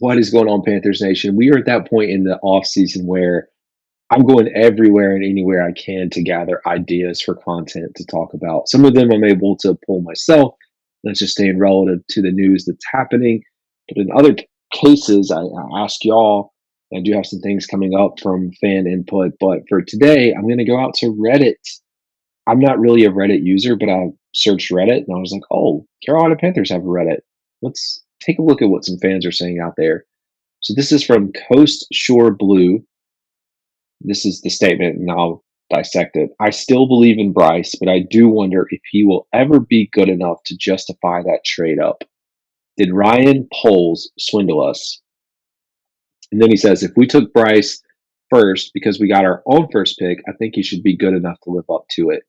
What is going on, Panthers Nation? We are at that point in the off season where I'm going everywhere and anywhere I can to gather ideas for content to talk about. Some of them I'm able to pull myself. That's just staying relative to the news that's happening. But in other cases, I ask y'all. I do have some things coming up from fan input, but for today, I'm going to go out to Reddit. I'm not really a Reddit user, but I searched Reddit and I was like, oh, Carolina Panthers have a Reddit. Let's take a look at what some fans are saying out there. So this is from Coast Shore Blue. This is the statement, and I'll dissect it. I still believe in Bryce, but I do wonder if he will ever be good enough to justify that trade up. Did Ryan Poles swindle us? And then he says, if we took Bryce first because we got our own first pick, I think he should be good enough to live up to it.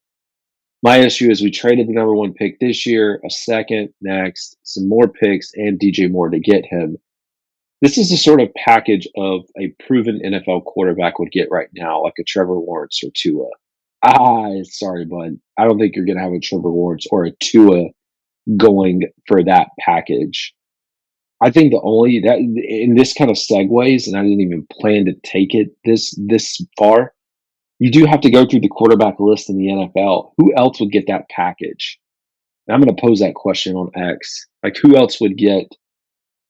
My issue is we traded the number one pick this year, a second next, some more picks, and DJ Moore to get him. This is the sort of package of a proven NFL quarterback would get right now, like a Trevor Lawrence or Tua. Sorry, bud. I don't think you're going to have a Trevor Lawrence or a Tua going for that package. I think the only that in this kind of segues, and I didn't even plan to take it this far. You do have to go through the quarterback list in the NFL. Who else would get that package? And I'm going to pose that question on X. Like, who else would get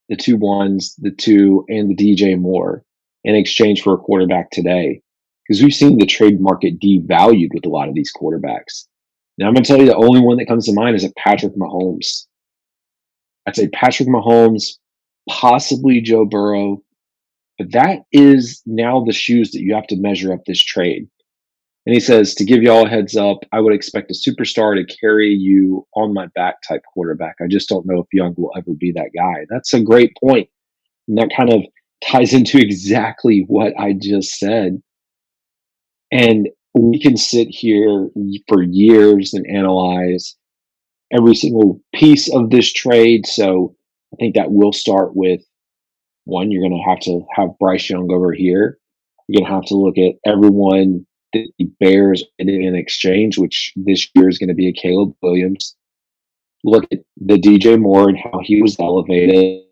the 2 1s, the 2, and the DJ Moore in exchange for a quarterback today? Because we've seen the trade market devalued with a lot of these quarterbacks. Now, I'm going to tell you the only one that comes to mind is a Patrick Mahomes. I'd say Patrick Mahomes, possibly Joe Burrow, but that is now the shoes that you have to measure up this trade. And he says, to give you all a heads up, I would expect a superstar to carry you on my back type quarterback. I just don't know if Young will ever be that guy. That's a great point. And that kind of ties into exactly what I just said. And we can sit here for years and analyze every single piece of this trade. So I think that will start with one, you're going to have Bryce Young over here. You're going to have to look at everyone the Bears in exchange, which this year is going to be a Caleb Williams. Look at the DJ Moore and how he was elevated.